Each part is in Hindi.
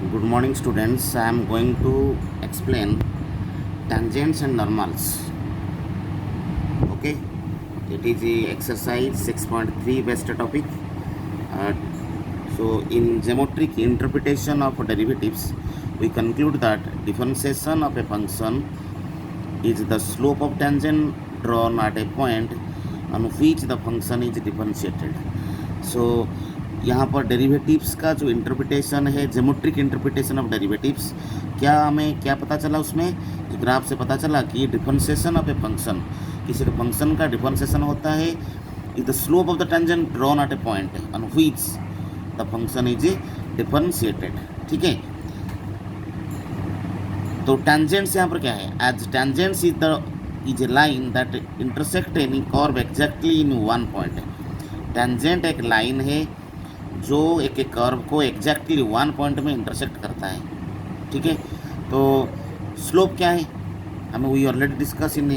Good morning, students. I am going to explain tangents and normals. Okay, it is the exercise 6.3 best topic. Uh, so, in geometric interpretation of derivatives, we conclude that differentiation of a function is the slope of tangent drawn at a point on which the function is differentiated. So, यहाँ पर डेरिवेटिव्स का जो इंटरप्रिटेशन है, ज्योमेट्रिक इंटरप्रिटेशन ऑफ डेरिवेटिव्स, क्या हमें क्या पता चला उसमें? ग्राफ से पता चला कि डिफरेंशिएशन ऑफ ए फंक्शन, किसी के फंक्शन का डिफरेंशिएशन होता है is the slope of the tangent drawn at a point on which the function is differentiated. ठीक है, तो टेंजेंट्स यहाँ पर क्या है? As tangents is a line that intersect any curve exactly in one point. Tangent एक लाइन है जो एक कर्व को एग्जैक्टली वन पॉइंट में इंटरसेक्ट करता है. ठीक है, तो स्लोप क्या है? हमें we already discuss in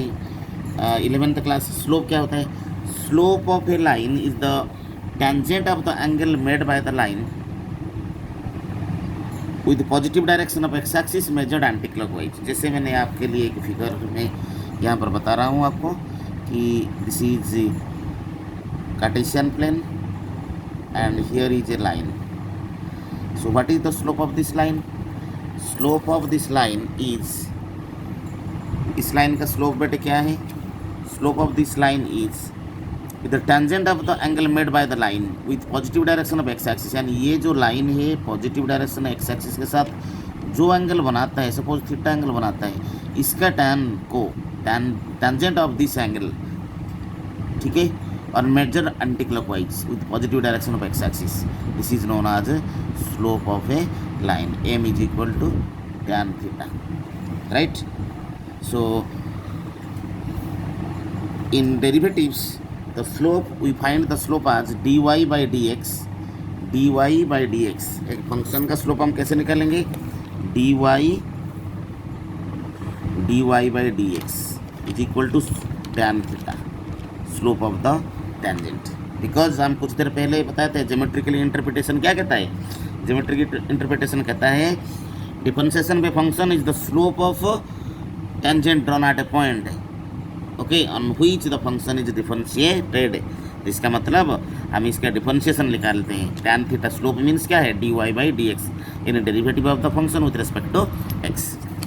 11th class. Slope क्या होता है? Slope of A line is the tangent of the angle made by the line with positive direction of x axis measured anti clockwise. जैसे मैंने आपके लिए एक फिगर में यहाँ पर बता रहा हूँ आपको कि this is Cartesian plane and here is a line. So what is the slope of this line? Slope of this line is, इस लाइन का स्लोप बेटे क्या है? Slope of this line is the tangent of the angle made by the line with positive direction of x axis. यानी ये जो लाइन है पॉजिटिव डायरेक्शन x एक्सिस के साथ जो एंगल बनाता है, सपोज थीटा एंगल बनाता है, इसका टैन को टेंजेंट ऑफ दिस एंगल, ठीक है, और measure anti-clockwise with positive direction of x-axis. This is known as slope of a line. M is equal to tan theta, right? So in derivatives, the slope, we find the slope as dy by dx. dy by dx, एक फंक्शन का स्लोप हम कैसे निकालेंगे? dy by dx is equal to tan theta, slope of the tangent. Because हम कुछ देर पहले बताए थे ज्योमेट्रिकल इंटरप्रिटेशन क्या कहता है? ज्योमेट्रिकल इंटरप्रिटेशन कहता है differentiation by function is the slope of tangent drawn at a point, okay, on which the function is differentiated. इसका मतलब हम इसका डिफरेंशिएशन निकालते हैं. टैन थीटा स्लोप मीन्स क्या है? dy by dx in derivative of the function with respect to x.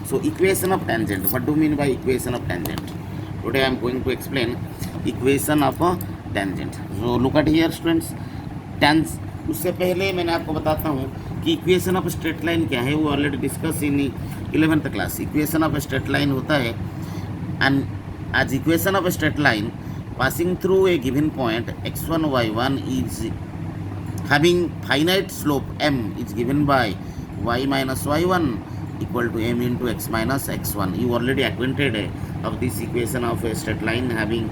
So equation of tangent, what do mean by equation of tangent? Today I am going to explain equation of tangent. So look at here students. उससे पहले मैंने आपको बताता हूँ कि इक्वेशन ऑफ स्ट्रेट लाइन क्या है. वो already discuss in 11th class. Equation of straight line होता है and as equation of straight line passing through a given point x1 y1 is having finite slope m is given by y minus y1 equal to m into x minus x1. You already acquainted of this equation of a straight line having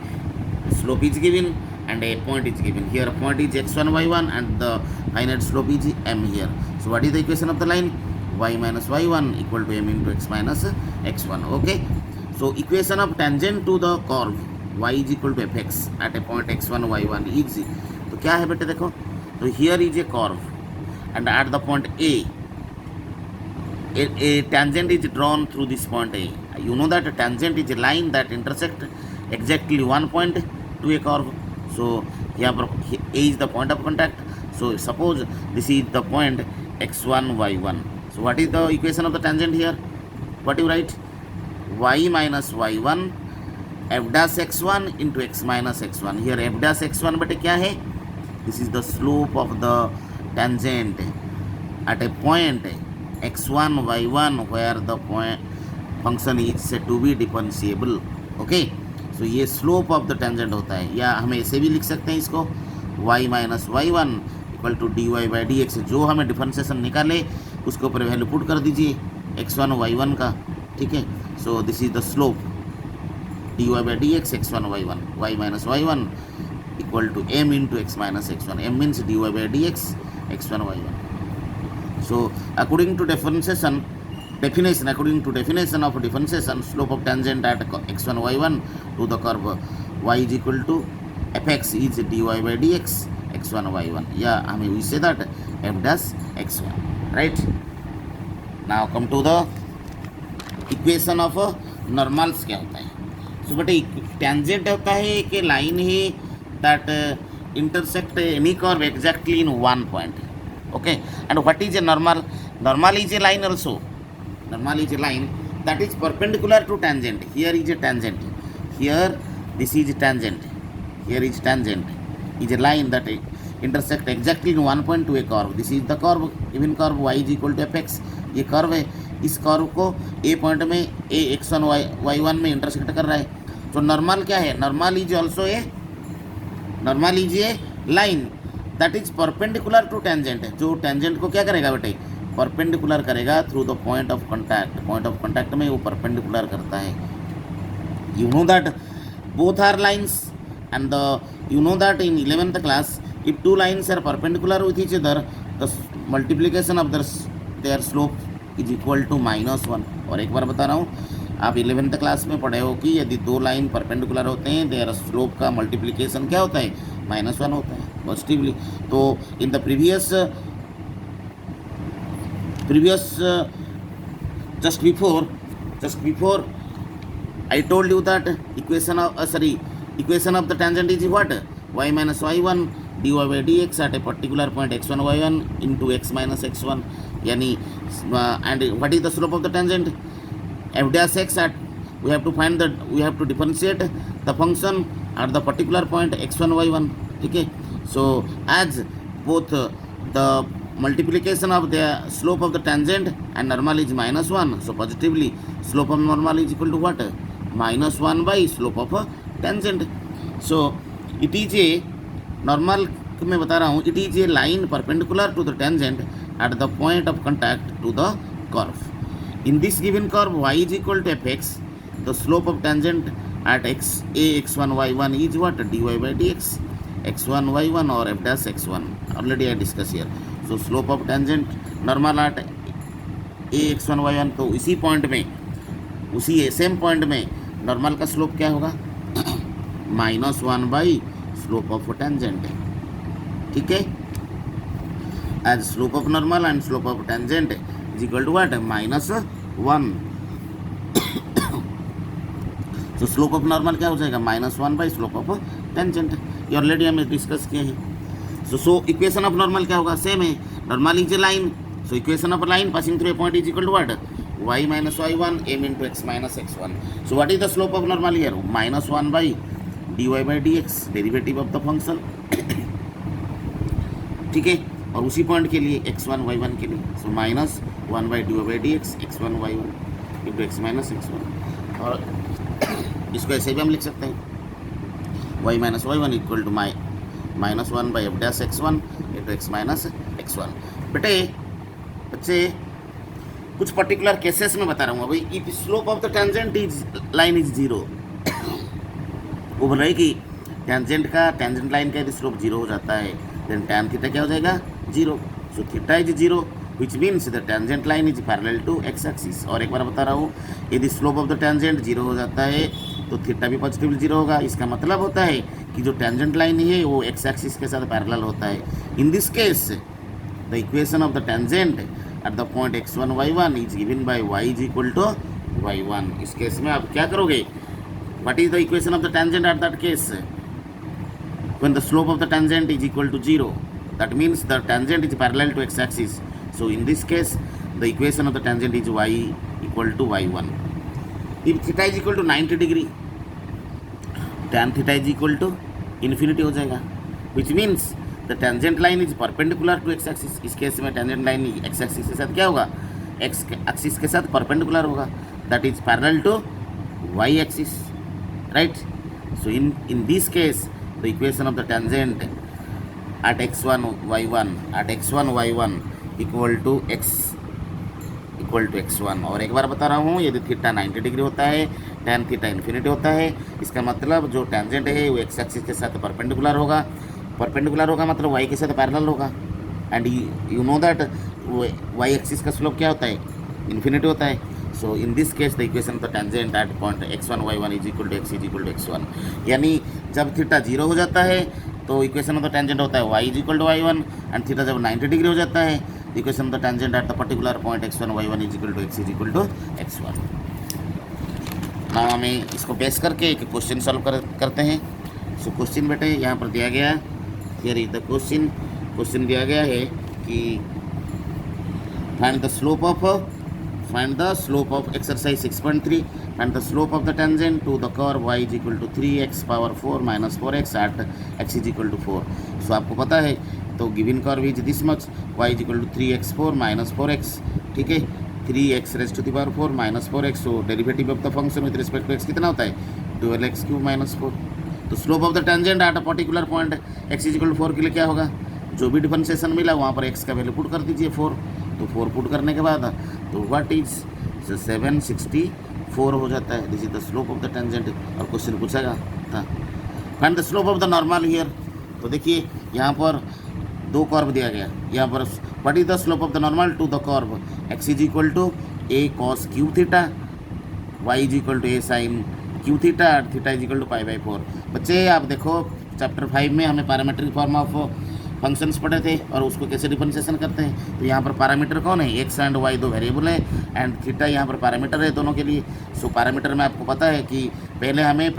slope is given and a point is given. Here a point is x1 y1 and the finite slope is m here. So what is the equation of the line? Y minus y1 equal to m into x minus x1. Okay, so equation of tangent to the curve y is equal to fx at a point x1 y1 is, तो क्या है बेटे देखो, तो here is a curve and at the point a tangent is drawn through this point A. You know that a tangent is a line that intersect exactly one point to a curve. So here A is the point of contact. So suppose this is the point x1 y1. So what is the equation of the tangent here? What you write? Y minus y1 f dash x1 into x minus x1. Here f dash x1 बेटे क्या है? This is the slope of the tangent at a point x1 y1 where the point function is said to be differentiable. Okay, so ये slope of the tangent होता है. या हमें ऐसे भी लिख सकते हैं इसको, y minus y1 equal to dy by dx. जो हमें डिफरेंशिएशन निकाले उसके ऊपर वैल्यू पुट कर दीजिए x1 y1 का. ठीक है, so this is the slope dy by dx x1 y1, y minus y1 equal to m into x minus x1. m means dy by dx x1 y1. So according to definition of differentiation, slope of tangent at x1 y1 to the curve y is equal to fx is dy by dx x1 y1. Yeah, I mean we say that f dash x1, right? Now come to the equation of normals क्या होता है। सो बेटे टेंजेंट होता है कि लाइन है that intersect any curve exactly in one point. Okay, and what is a normal? Normal is a line also. Normal is a line that is perpendicular to tangent. Here is a tangent. Here this is tangent. Here is tangent. Is a line that intersect exactly in one point to a curve. This is the curve. Given curve y is equal to fx. ये कर्व है, इस कर्व को a पॉइंट में a x1 y1 में इंटरसेक्ट कर रहा है। तो नॉर्मल क्या है? Normal is also a normal is a line that is perpendicular to tangent. जो टेंजेंट को क्या करेगा बेटे? परपेंडिकुलर करेगा through the point of contact. Point of contact में वो परपेंडिकुलर करता है। You know that both are lines and you know that in 11th class if two lines are perpendicular with each other the multiplication of their slope is equal to -1। और एक बार बता रहा हूँ, आप 11th क्लास में पढ़े हो कि यदि दो लाइन परपेंडिकुलर होते हैं देयर स्लोप का मल्टीप्लिकेशन क्या होता है? -1 होता है पॉजिटिवली। तो in the previous just before I told you that equation of the tangent is what? Y minus y1 dy by dx at a particular point x1 y1 into x minus x1 यानी and what is the slope of the tangent? F dash x at we have to differentiate the function at the particular point x1 y1. ठीक है, so as both the multiplication of the slope of the tangent and normal is -1, so positively slope of normal is equal to what? -1 by slope of tangent. So it is a normal मैं बता रहा हूँ, it is a line perpendicular to the tangent at the point of contact to the curve. In this given curve y is equal to fx, the slope of tangent at x1 y1 is what? dy by dx x1 y1 or f dash x1. Already I discussed here. So slope of tangent normal at x1 y1, तो इसी पॉइंट में, उसी सेम पॉइंट में नॉर्मल का स्लोप क्या होगा? -1 बाई स्लोप ऑफ टेंजेंट। ठीक है, as slope of normal and slope of tangent is equal to what? -1। तो स्लोप ऑफ नॉर्मल क्या हो जाएगा? -1 बाई स्लोप ऑफ टेंजेंट। ये ऑलरेडी हमने डिस्कस किए हैं। सो इक्वेशन ऑफ नॉर्मल क्या होगा? सेम है, normal is a line, so equation of line passing through a point is equal to what? y minus y1 m into x minus x1. So what is the slope of normal here? -1 by dy by dx, derivative of the function. ठीक है, और उसी पॉइंट के लिए x1 y1 के लिए, सो -1 by dy by dx x1 y1 into x minus x1। और इसको ऐसे भी हम लिख सकते हैं y minus y1 equal to -1 by f dash x1 into x minus x1। बेटे बच्चे कुछ पर्टिकुलर केसेस में बता रहा हूँ। भाई if slope of the tangent is line is 0, वो बोल रहा है कि टेंजेंट लाइन का यदि स्लोप 0 हो जाता है देन tan थीटा क्या हो जाएगा? 0। So theta is 0 which means the tangent line is parallel to x axis. और एक बार बता रहा हूँ, यदि स्लोप ऑफ द टेंजेंट 0 हो जाता है तो थीटा भी पॉजिटिव 0 होगा। इसका मतलब होता है कि जो टेंजेंट लाइन है वो x एक्सिस के साथ पैरेलल होता है। इन this case the equation of the tangent at the point x1 y1 is given by y is equal to y1। इस केस में आप क्या करोगे? what is the equation of the tangent at that case? when the slope of the tangent is equal to 0, that means the tangent is parallel to x axis. So in this case the equation of the tangent is y equal to y1। if theta is equal to 90 degree, tan theta is equal to infinity हो जाएगा, which means the tangent line is perpendicular to x axis. इस केस में टेंजेंट लाइन एक्स एक्सिस के साथ क्या होगा? एक्स एक्सिस के साथ परपेंडिकुलर होगा, that is parallel to y axis, right. So in this case the equation of the tangent at x1 y1 equal to x1। और एक बार बता रहा हूँ, यदि थीटा 90 डिग्री होता है, tan थीटा इन्फिनिटी होता है, इसका मतलब जो टेंजेंट है वो एक्स एक्सिस के साथ परपेंडिकुलर होगा मतलब y के साथ पैरेलल होगा। And you know that y axis का स्लोप क्या होता है? इन्फिनिटी होता है। So in this case the equation of the tangent at point x1 y1 is equal to x is equal to x1। यानी जब थीटा 0 हो जाता है तो इक्वेशन ऑफ द टेंजेंट होता है y is equal to y1, and theta जब 90 डिग्री हो जाता है equation of the tangent at the particular point x1 y1 is equal to x is equal to x1। Now हमें इसको बेस करके एक क्वेश्चन सॉल्व करते हैं। सो क्वेश्चन बेटे यहाँ पर दिया गया है, हियर इज द क्वेश्चन दिया गया है कि find the slope of exercise 6.3, find the slope of the tangent to the curve y is equal to 3x power 4 minus 4x at x is equal to 4। So आपको पता है तो given curve is this much, y is equal to 3x 4 minus 4x, ठीक है, 3x raise to the power 4 minus 4x। So derivative of the function with respect to x कितना होता है 12x क्यूब माइनस 4। तो slope of the tangent at a particular point x is equal to 4 के लिए क्या होगा, जो भी डिफरेंशिएशन मिला वहाँ पर x का वैल्यू पुट कर दीजिए 4। तो 4 पुट करने के बाद तो व्हाट इज 764 हो जाता है। This is the slope of the tangent. और क्वेश्चन पूछेगा था find the slope of the normal here. तो देखिए यहाँ पर दो कर्व दिया गया, यहाँ पर what is the slope of the normal to the curve x is equal to a cos cube theta, y is equal to a sin cube theta, theta is equal to π/4। बच्चे आप देखो चैप्टर 5 में हमें पैरामीट्रिक फॉर्म ऑफ फंक्शंस पढ़े थे और उसको कैसे डिफरेंशिएशन करते हैं। तो यहाँ पर पैरामीटर कौन है, x एंड y दो वेरिएबल है एंड थीटा यहाँ पर पैरामीटर है दोनों के लिए। सो पैरामीटर में आपको पता है कि पहले हमें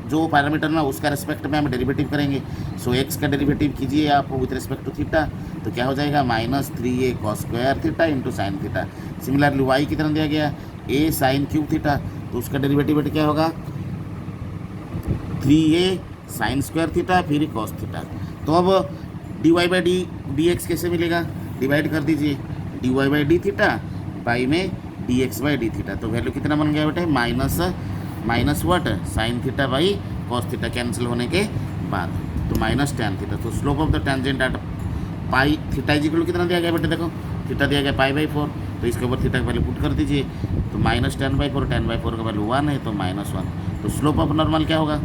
जो पैरामीटर में उसका रिस्पेक्ट में हम डेरिवेटिव करेंगे। सो x का डेरिवेटिव कीजिए आप विथ रिस्पेक्ट टू थीटा, तो क्या हो जाएगा -3a cos square theta into sine theta. Similarly y की तरह दिया गया a sin क्यूब थीटा, तो उसका डेरिवेटिव क्या होगा 3a sin स्क्वायर थीटा फिर cos थीटा। तो अब dy/dx कैसे मिलेगा, डिवाइड कर दीजिए dy/d थीटा बाई में dx/d थीटा। तो वैल्यू कितना बन गया बेटे minus what sine theta by cos theta cancel होने के बाद तो माइनस tan थीटा। तो slope of the tangent at pi theta is equal कितना दिया गया बेटे, देखो थीटा दिया गया π/4, तो इसके ऊपर थीटा का वैल्यू पुट कर दीजिए। तो -10/4 10/4 का वैल्यू 1 है तो -1। तो स्लोप ऑफ नॉर्मल क्या होगा,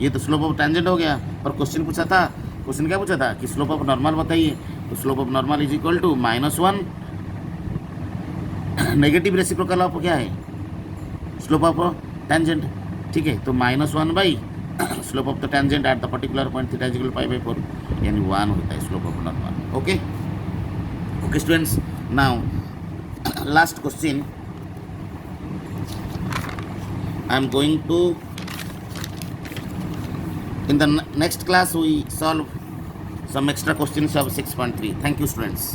ये तो स्लोप ऑफ टेंजेंट हो गया। पर क्वेश्चन क्या पूछा था कि स्लोप ऑफ नॉर्मल बताइए। तो slope of normal is equal to -1 negative reciprocal of क्या है स्लोप ऑफ टेंजेंट, ठीक है। तो -1 by slope of the tangent at the particular point theta is equal π/4 यानी 1 होता है slope of normal. Okay students, now last question I am going to in the next class we solve some extra questions of 6.3. Thank you students.